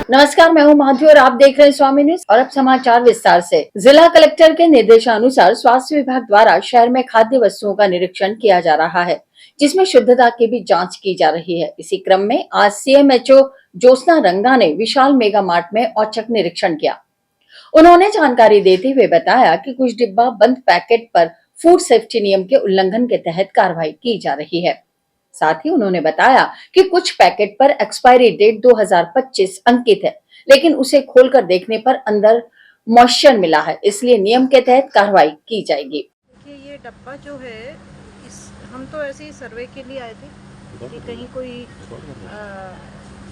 नमस्कार, मैं हूं माधवी और आप देख रहे हैं स्वामी न्यूज। और अब समाचार विस्तार से। जिला कलेक्टर के निर्देशानुसार स्वास्थ्य विभाग द्वारा शहर में खाद्य वस्तुओं का निरीक्षण किया जा रहा है, जिसमें शुद्धता की भी जांच की जा रही है। इसी क्रम में आज CMHO ज्योत्सना रंगा ने विशाल मेगा मार्ट में औचक निरीक्षण किया। उन्होंने जानकारी देते हुए बताया कि कुछ डिब्बा बंद पैकेट पर फूड सेफ्टी नियम के उल्लंघन के तहत कार्रवाई की जा रही है। साथ ही उन्होंने बताया कि कुछ पैकेट पर एक्सपायरी डेट 2025 अंकित है, लेकिन उसे खोलकर देखने पर अंदर मॉइस्चर मिला है, इसलिए नियम के तहत कार्रवाई की जाएगी। देखिए, ये डब्बा जो है, हम तो ऐसे ही सर्वे के लिए आए थे कि कहीं कोई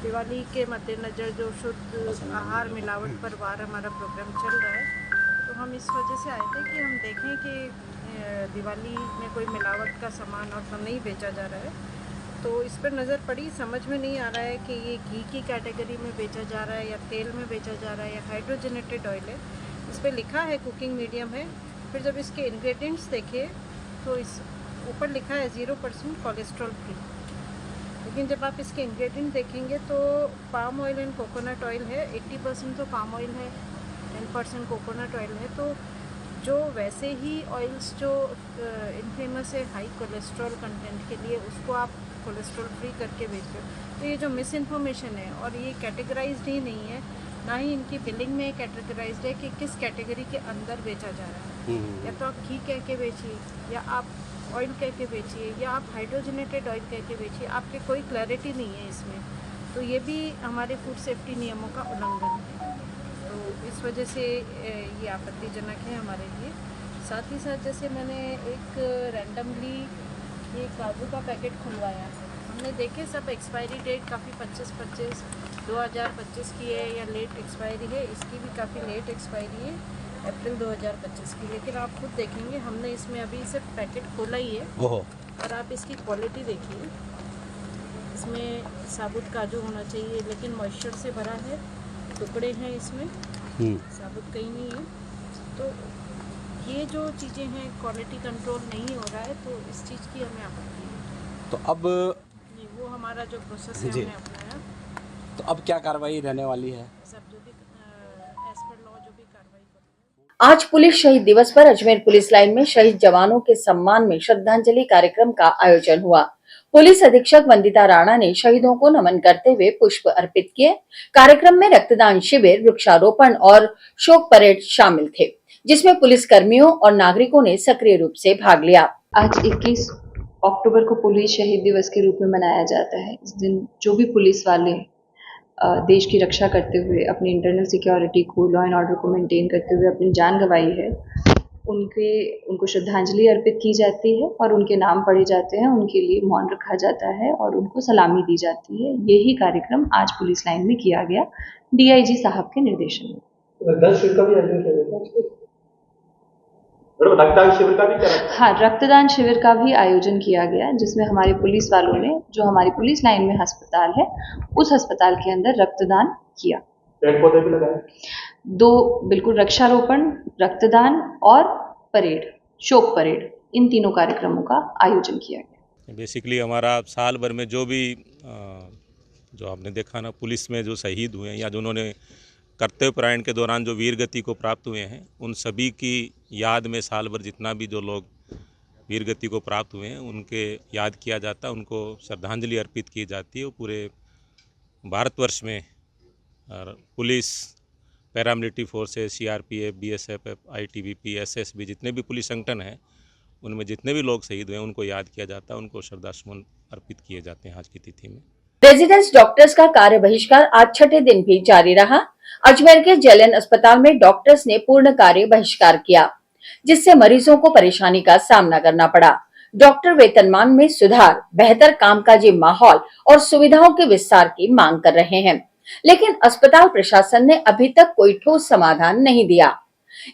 दिवाली के मद्देनज़र जो शुद्ध आहार मिलावट पर वार हमारा प्रोग्राम चल रहा है, तो हम इस वजह से आए थे कि हम देखें कि दिवाली में कोई मिलावट का सामान और तो नहीं बेचा जा रहा है। तो इस पर नज़र पड़ी, समझ में नहीं आ रहा है कि ये घी की कैटेगरी में बेचा जा रहा है या तेल में बेचा जा रहा है या हाइड्रोजनेटेड ऑयल है। इस पर लिखा है कुकिंग मीडियम है। फिर जब इसके इंग्रेडिएंट्स देखे तो इस ऊपर लिखा है 0% कोलेस्ट्रॉल फ्री, लेकिन जब आप इसके इंग्रेडिएंट देखेंगे तो palm oil and coconut oil है, 80% तो पाम ऑयल है, 10% कोकोनट ऑयल है। तो जो वैसे ही ऑयल्स जो इनफेमस है हाई कोलेस्ट्रॉल कंटेंट के लिए, उसको आप कोलेस्ट्रॉल फ्री करके बेच रहे हो। तो ये जो मिस इन्फॉर्मेशन है, और ये कैटेगराइज्ड ही नहीं है, ना ही इनकी बिलिंग में कैटेगराइज्ड है कि किस कैटेगरी के अंदर बेचा जा रहा है। या तो आप घी कह के बेचिए, या आप ऑयल कह के बेचिए, या आप हाइड्रोजनेटेड ऑयल कह के बेचिए, आपके कोई क्लैरिटी नहीं है इसमें। तो ये भी हमारे फूड सेफ्टी नियमों का उल्लंघन है। तो इस वजह से ये आपत्तिजनक है हमारे लिए। साथ ही साथ जैसे मैंने एक रैंडमली ये काजू का पैकेट खुलवाया, हमने देखे सब एक्सपायरी डेट काफ़ी 25 2025 की है या लेट एक्सपायरी है। इसकी भी काफ़ी लेट एक्सपायरी है, अप्रैल 2025 की। लेकिन आप खुद देखेंगे, हमने इसमें अभी सिर्फ पैकेट खोला ही है, और आप इसकी क्वालिटी देखिए। इसमें साबुत काजू होना चाहिए, लेकिन मॉइस्चर से भरा है, टुकड़े हैं इसमें, साबुत कहीं नहीं है। तो ये जो चीज़ें हैं, क्वालिटी कंट्रोल नहीं हो रहा है, तो इस चीज़ की हमें आपत्ति है। तो अब नहीं, वो हमारा जो प्रोसेस है हमने अपनाया। तो अब क्या कार्रवाई रहने वाली है? सब जो भी एज पर लॉ जो भी कार्रवाई करेंगे। आज पुलिस शहीद दिवस पर अजमेर पुलिस लाइन में शहीद जवानों के सम्मान में श्रद्धांजलि कार्यक्रम का आयोजन हुआ। पुलिस अधीक्षक वंदिता राणा ने शहीदों को नमन करते हुए पुष्प अर्पित किए। कार्यक्रम में रक्तदान शिविर, वृक्षारोपण और शोक परेड शामिल थे, जिसमें पुलिस कर्मियों और नागरिकों ने सक्रिय रूप से भाग लिया। आज 21 अक्टूबर को पुलिस शहीद दिवस के रूप में मनाया जाता है। इस दिन जो भी पुलिस वाले देश की रक्षा करते हुए, अपनी इंटरनल सिक्योरिटी को, लॉ एंड ऑर्डर को मेंटेन करते हुए अपनी जान गंवाई है, उनको श्रद्धांजलि अर्पित की जाती है और उनके नाम पढ़े जाते हैं, उनके लिए मौन रखा जाता है और उनको सलामी दी जाती है। यही कार्यक्रम आज पुलिस लाइन में किया गया, DIG साहब के निर्देशन में। रक्तदान शिविर का भी आयोजन किया गया था। रक्तदान शिविर का भी करा? हाँ, रक्तदान शिविर का भी आयोजन किया गया, जिसमें हमारे पुलिस वालों ने, जो हमारी पुलिस लाइन में अस्पताल है, उस अस्पताल के अंदर रक्तदान किया। पेड़ पौधे भी लगाए? 2 बिल्कुल, वृक्षारोपण, रक्तदान और परेड, शोक परेड, इन तीनों कार्यक्रमों का आयोजन किया गया। बेसिकली हमारा साल भर में जो भी जो आपने देखा ना, पुलिस में जो शहीद हुए हैं या जिन्होंने कर्तव्य परायण के दौरान जो वीर गति को प्राप्त हुए हैं, उन सभी की याद में साल भर जितना भी जो लोग वीर गति को प्राप्त हुए हैं, उनके याद किया जाता है, उनको श्रद्धांजलि अर्पित की जाती है। पूरे भारतवर्ष में police, paramilitary forces, CRPF, BSF, ITBP, SSB, जितने भी पुलिस संगठन हैं, उनमें जितने भी लोग शहीद हुए हैं, उनको याद किया जाता है, उनको श्रद्धासुमन अर्पित किए जाते हैं आज की तिथि में। रेजिडेंस डॉक्टर्स का कार्य बहिष्कार आज छठे दिन भी जारी रहा। अजमेर के JLN अस्पताल में डॉक्टर्स ने पूर्ण कार्य बहिष्कार किया, जिससे मरीजों को परेशानी का सामना करना पड़ा। डॉक्टर वेतनमान में सुधार, बेहतर कामकाजी माहौल और सुविधाओं के विस्तार की मांग कर रहे हैं, लेकिन अस्पताल प्रशासन ने अभी तक कोई ठोस समाधान नहीं दिया।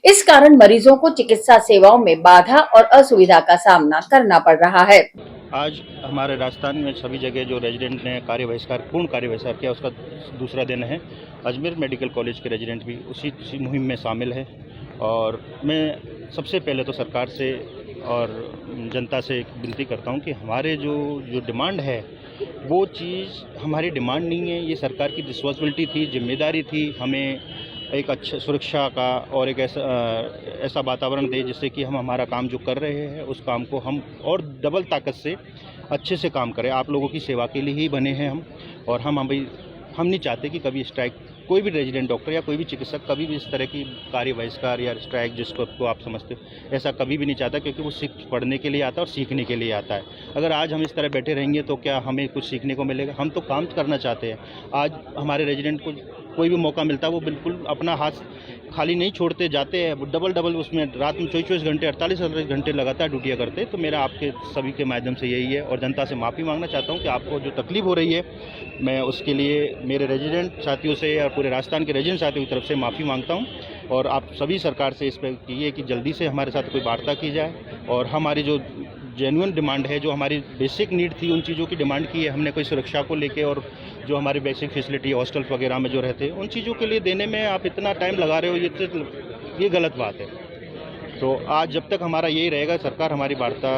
इस कारण मरीजों को चिकित्सा सेवाओं में बाधा और असुविधा का सामना करना पड़ रहा है। आज हमारे राजस्थान में सभी जगह जो रेजिडेंट ने पूर्ण कार्य बहिष्कार किया, उसका दूसरा दिन है। अजमेर मेडिकल कॉलेज के रेजिडेंट भी उसी मुहिम में शामिल है। और मैं सबसे पहले तो सरकार से और जनता से एक विनती करता हूं कि हमारे जो डिमांड है वो चीज़ हमारी डिमांड नहीं है, ये सरकार की रिस्पॉन्सिबिलिटी थी, जिम्मेदारी थी हमें एक अच्छा सुरक्षा का और एक ऐसा वातावरण दे जिससे कि हम हमारा काम जो कर रहे हैं उस काम को हम और डबल ताकत से अच्छे से काम करें। आप लोगों की सेवा के लिए ही बने हैं हम, और हम नहीं चाहते कि कभी स्ट्राइक, कोई भी रेजिडेंट डॉक्टर या कोई भी चिकित्सक कभी भी इस तरह की कार्य बहिष्कार या स्ट्राइक जिसको आप समझते हो, ऐसा कभी भी नहीं चाहता, क्योंकि वो पढ़ने के लिए आता है और सीखने के लिए आता है। अगर आज हम इस तरह बैठे रहेंगे तो क्या हमें कुछ सीखने को मिलेगा? हम तो काम करना चाहते हैं। आज हमारे रेजिडेंट को कोई भी मौका मिलता है वो बिल्कुल अपना हाथ खाली नहीं छोड़ते, जाते हैं डबल उसमें रात में 24 घंटे 48 घंटे लगातार ड्यूटियाँ करते। तो मेरा आपके सभी के माध्यम से यही है, और जनता से माफ़ी मांगना चाहता हूँ कि आपको जो तकलीफ़ हो रही है, मैं उसके लिए मेरे रेजिडेंट साथियों से और पूरे राजस्थान के रेजिडेंट साथियों की तरफ से माफ़ी मांगता हूँ। और आप सभी सरकार से इस पर कीजिए कि जल्दी से हमारे साथ कोई वार्ता की जाए, और हमारी जो जेन्युइन डिमांड है, जो हमारी बेसिक नीड थी, उन चीज़ों की डिमांड की है हमने। कोई सुरक्षा को लेके और जो हमारी बेसिक फैसिलिटी हॉस्टल वगैरह में जो रहते हैं उन चीज़ों के लिए देने में आप इतना टाइम लगा रहे हो, ये गलत बात है। तो आज जब तक हमारा यही रहेगा, सरकार हमारी वार्ता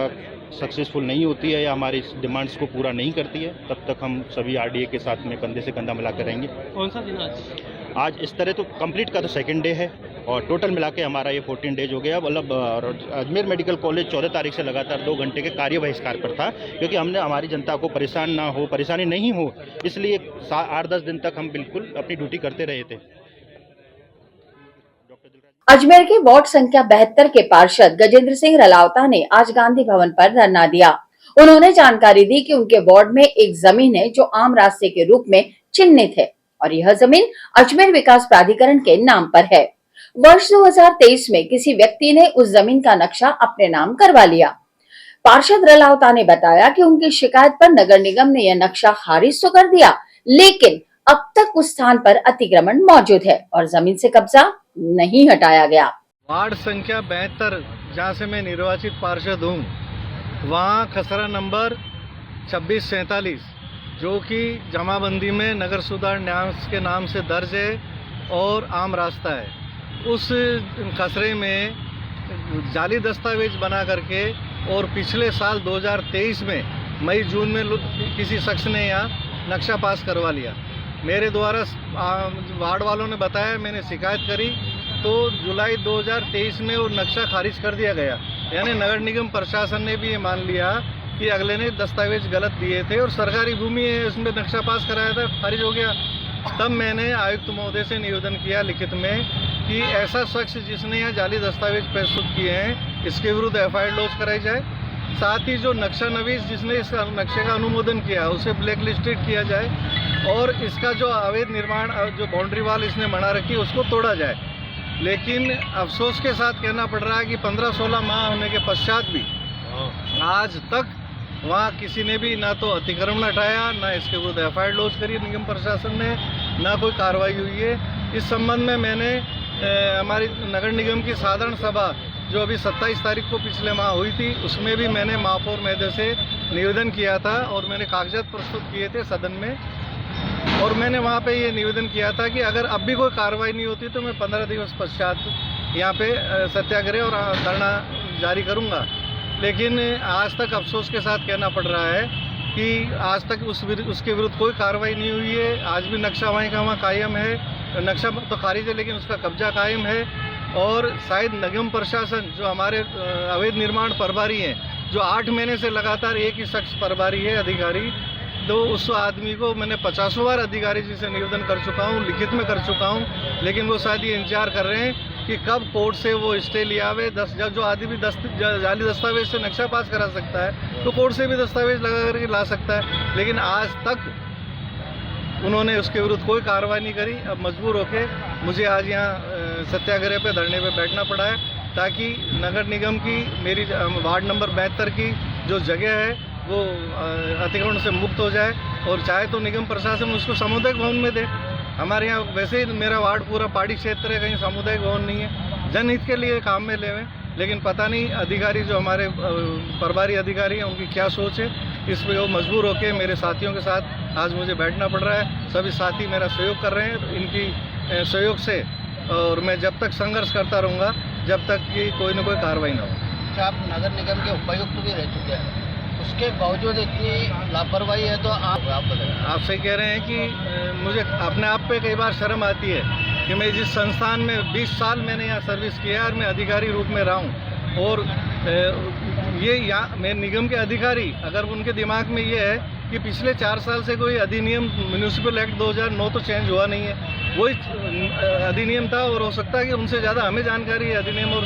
सक्सेसफुल नहीं होती है या हमारी डिमांड्स को पूरा नहीं करती है, तब तक हम सभी आरडीए के साथ में कंधे से कंधा मिलाकर रहेंगे। कौन सा दिन आज इस तरह तो कंप्लीट का तो सेकंड डे है, और टोटल मिला के हमारा ये 14 डेज हो गया। मतलब अजमेर मेडिकल कॉलेज 14 तारीख से लगातार 2 घंटे के कार्य बहिष्कार पर था, क्योंकि हमने हमारी जनता को परेशानी नहीं हो, इसलिए 8-10 दिन तक हम बिल्कुल अपनी ड्यूटी करते रहे थे। अजमेर के वार्ड संख्या 72 के पार्षद गजेंद्र सिंह रलावता ने आज गांधी भवन पर धरना दिया। उन्होंने जानकारी दी कि उनके वार्ड में एक जमीन है जो आम रास्ते के रूप में चिन्हित है, और यह जमीन अजमेर विकास प्राधिकरण के नाम पर है। वर्ष 2023 में किसी व्यक्ति ने उस जमीन का नक्शा अपने नाम करवा लिया। पार्षद रलावता ने बताया कि उनकी शिकायत पर नगर निगम ने यह नक्शा खारिज तो कर दिया, लेकिन अब तक उस स्थान पर अतिक्रमण मौजूद है और जमीन से कब्जा नहीं हटाया गया। वार्ड संख्या 72 जहाँ से मैं निर्वाचित पार्षद हूँ, वहाँ खसरा नंबर 2647 जो कि जमाबंदी में नगर सुधार न्यास के नाम से दर्ज है और आम रास्ता है, उस खसरे में जाली दस्तावेज बना करके और पिछले साल 2023 में मई जून में किसी शख्स ने यहाँ नक्शा पास करवा लिया। मेरे द्वारा वार्ड वालों ने बताया, मैंने शिकायत करी तो जुलाई 2023 में वो नक्शा खारिज कर दिया गया। यानी नगर निगम प्रशासन ने भी ये मान लिया कि अगले ने दस्तावेज गलत दिए थे और सरकारी भूमि है, उसमें नक्शा पास कराया था, खारिज हो गया। तब मैंने आयुक्त महोदय से निवेदन किया लिखित में कि ऐसा शख्स जिसने यहाँ जाली दस्तावेज प्रस्तुत किए हैं, इसके विरुद्ध FIR लॉन्च कराई जाए। साथ ही जो नक्शा नवीस जिसने इस नक्शे का अनुमोदन किया उसे ब्लैक लिस्टेड किया जाए, और इसका जो अवैध निर्माण जो बाउंड्री वाल इसने बना रखी उसको तोड़ा जाए। लेकिन अफसोस के साथ कहना पड़ रहा है कि 15-16 माह होने के पश्चात भी आज तक वहाँ किसी ने भी ना तो अतिक्रमण हटाया, ना इसके विरुद्ध FIR लॉन्च करी निगम प्रशासन ने, ना कोई कार्रवाई हुई है। इस संबंध में मैंने हमारी नगर निगम की साधारण सभा जो अभी 27 तारीख को पिछले माह हुई थी, उसमें भी मैंने महापौर महोदय से निवेदन किया था और मैंने कागजात प्रस्तुत किए थे सदन में, और मैंने वहाँ पे ये निवेदन किया था कि अगर अब भी कोई कार्रवाई नहीं होती तो मैं 15 दिवस पश्चात यहाँ पे सत्याग्रह और धरना जारी करूँगा। लेकिन आज तक अफसोस के साथ कहना पड़ रहा है कि आज तक उसके विरुद्ध कोई कार्रवाई नहीं हुई है। आज भी नक्शा वहीं का वहाँ कायम है, नक्शा तो खारिज है लेकिन उसका कब्जा कायम है। और शायद निगम प्रशासन जो हमारे अवैध निर्माण प्रभारी हैं, जो 8 महीने से लगातार एक ही शख्स प्रभारी है अधिकारी, तो उस आदमी को मैंने 50 बार अधिकारी जी से निवेदन कर चुका हूँ, लिखित में कर चुका हूँ, लेकिन वो शायद ये इंतजार कर रहे हैं कि कब कोर्ट से वो स्टे लिया हुए। जो आदमी जाली दस्तावेज से नक्शा पास करा सकता है तो कोर्ट से भी दस्तावेज लगा करके ला सकता है, लेकिन आज तक उन्होंने उसके विरुद्ध कोई कार्रवाई नहीं करी। अब मजबूर होकर मुझे आज यहाँ सत्याग्रह पे धरने पे बैठना पड़ा है, ताकि नगर निगम की मेरी वार्ड नंबर 72 की जो जगह है वो अतिक्रमण से मुक्त हो जाए, और चाहे तो निगम प्रशासन उसको सामुदायिक भवन में दे। हमारे यहाँ वैसे ही मेरा वार्ड पूरा पहाड़ी क्षेत्र है, कहीं सामुदायिक भवन नहीं है, जनहित के लिए काम में ले हुए, लेकिन पता नहीं अधिकारी जो हमारे प्रभारी अधिकारी हैं उनकी क्या सोच है। इस पर वो मजबूर होकर मेरे साथियों के साथ आज मुझे बैठना पड़ रहा है। सभी साथी मेरा सहयोग कर रहे हैं, इनकी सहयोग से, और मैं जब तक संघर्ष करता रहूँगा जब तक कि कोई न कोई कार्रवाई ना हो। आप नगर निगम के उपायुक्त भी रह चुके हैं, उसके बावजूद इतनी लापरवाही है तो आप बताएं। आप सही कह रहे हैं कि मुझे अपने आप पे कई बार शर्म आती है कि मैं जिस संस्थान में 20 साल मैंने यहाँ सर्विस किया और मैं अधिकारी रूप में रहा हूँ, और ये यहाँ मैं निगम के अधिकारी, अगर उनके दिमाग में ये है कि पिछले 4 साल से कोई अधिनियम म्यूनिसिपल एक्ट 2009 तो चेंज हुआ नहीं है, वही अधिनियम था, और हो सकता है कि उनसे ज़्यादा हमें जानकारी है अधिनियम और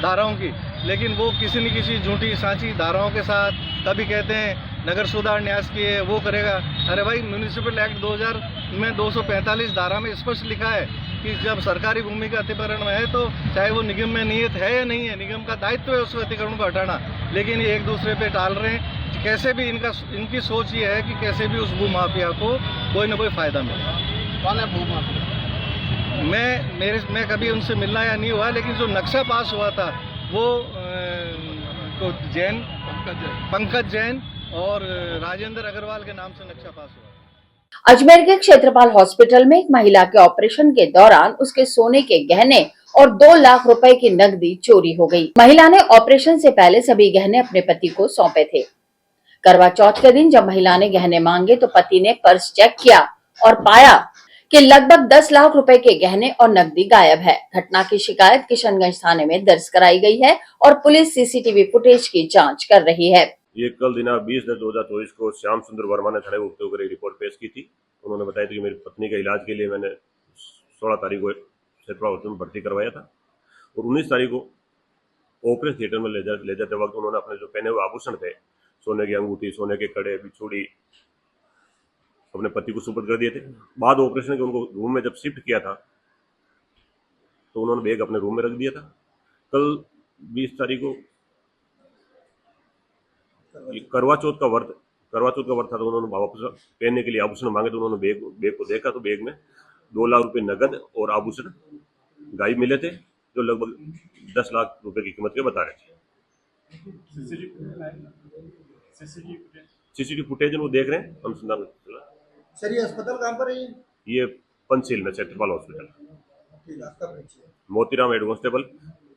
धाराओं की, लेकिन वो किसी न किसी झूठी सांची धाराओं के साथ कभी कहते हैं नगर सुधार न्यास की है वो करेगा। अरे भाई, म्यूनिसिपल एक्ट 2000 में 245 धारा में स्पष्ट लिखा है कि जब सरकारी भूमि का अतिक्रमण है तो चाहे वो निगम में नियत है या नहीं है, निगम का दायित्व है उस अतिक्रमण को हटाना, लेकिन ये एक दूसरे पे टाल रहे हैं। कैसे भी इनकी सोच ये है कि कैसे भी उस भूमाफिया को कोई ना कोई फायदा मिले। कौन है भूमाफिया? मैं कभी उनसे मिलना या नहीं हुआ, लेकिन जो नक्शा पास हुआ था वो पंकज जैन और राजेंद्र अग्रवाल के नाम से नक्शा पास हुआ। अजमेर के क्षेत्रपाल हॉस्पिटल में एक महिला के ऑपरेशन के दौरान उसके सोने के गहने और 2 लाख रुपए की नकदी चोरी हो गई। महिला ने ऑपरेशन से पहले सभी गहने अपने पति को सौंपे थे। करवा चौथ के दिन जब महिला ने गहने मांगे तो पति ने पर्स चेक किया और पाया कि लगभग 10 लाख रुपए के गहने और नकदी गायब है। घटना की शिकायत किशनगंज थाने में दर्ज कराई गई है और पुलिस सीसीटीवी फुटेज की जांच कर रही है। ये कल दिनांक 20/10/2024 को श्याम सुंदर वर्मा ने थाने उठते होकर एक रिपोर्ट पेश की थी। उन्होंने बताया था कि मेरी पत्नी के इलाज के लिए मैंने 16 तारीख को क्षेत्रपाल हॉस्पिटल में भर्ती करवाया था, और 19 तारीख को ऑपरेशन थिएटर में ले जाते वक्त उन्होंने अपने जो पहने हुए आभूषण थे, सोने की अंगूठी, सोने के कड़े, बिछुड़ी, अपने पति को सुपुर्द कर दिए थे। बाद ऑपरेशन के उनको रूम में जब शिफ्ट किया था तो उन्होंने बैग अपने रूम में रख दिया था। कल 20 तारीख को करवा चौथ का व्रत था, तो उन्होंने वापस पहनने के लिए आभूषण मांगे, तो उन्होंने बैग को देखा तो बैग में 2 लाख रुपए नगद और आभूषण गायब मिले थे, जो लगभग 10 लाख रुपए की कीमत के बता रहे थे। सीसीटीवी फुटेज वो देख रहे हैं अनुसंधान। सर, ये अस्पताल कहाँ पर है? ये पंचशील में Kshetrapal hospital. Motiram head constable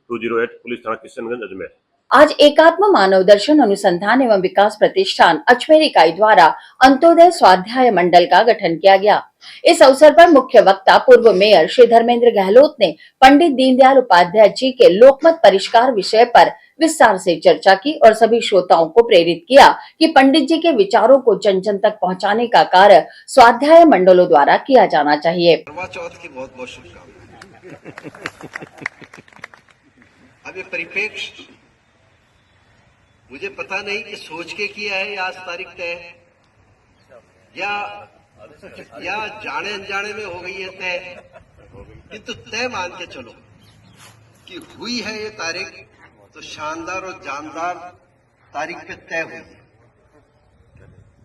208 police थाना किशनगंज अजमेर। आज एकात्म मानव दर्शन अनुसंधान एवं विकास प्रतिष्ठान अजमेर इकाई द्वारा अंत्योदय स्वाध्याय मंडल का गठन किया गया। इस अवसर पर मुख्य वक्ता पूर्व मेयर श्री धर्मेंद्र गहलोत ने पंडित दीनदयाल उपाध्याय जी के लोकमत परिष्कार विषय पर विस्तार से चर्चा की और सभी श्रोताओं को प्रेरित किया कि पंडित जी के विचारों को जन जन तक पहुंचाने का कार्य स्वाध्याय मंडलों द्वारा किया जाना चाहिए। करवा चौथ की बहुत बहुत शुभकामनाएं। अब ये परिप्रेक्ष्य मुझे पता नहीं कि सोच के किया है या आज तारीख तय है या जाने अनजाने में हो गई है तय, किंतु तय मान के चलो कि हुई है ये तारीख, तो शानदार और जानदार तारीख पे तय हुई है।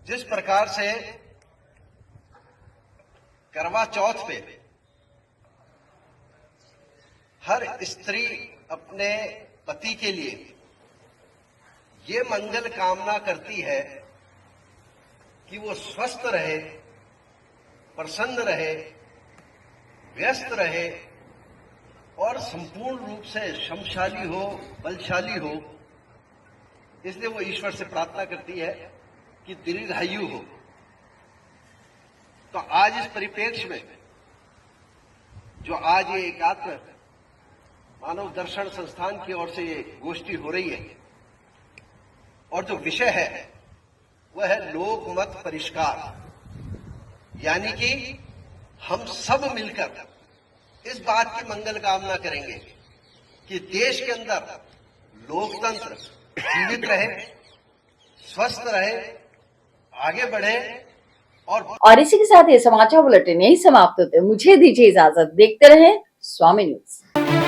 जिस प्रकार से करवा चौथ पे हर स्त्री अपने पति के लिए ये मंगल कामना करती है कि वो स्वस्थ रहे, प्रसन्न रहे, व्यस्त रहे और संपूर्ण रूप से क्षमशाली हो, बलशाली हो, इसलिए वो ईश्वर से प्रार्थना करती है कि दीर्घायु हो। तो आज इस परिप्रेक्ष्य में जो आज ये एकात्म मानव दर्शन संस्थान की ओर से ये गोष्ठी हो रही है और जो विषय है वह है लोकमत परिष्कार, यानी कि हम सब मिलकर इस बात की मंगल कामना करेंगे कि देश के अंदर लोकतंत्र जीवित रहे, स्वस्थ रहे, आगे बढ़े। और इसी के साथ ये समाचार बुलेटिन यही समाप्त होते हैं। मुझे दीजिए इजाजत। देखते रहें स्वामी न्यूज।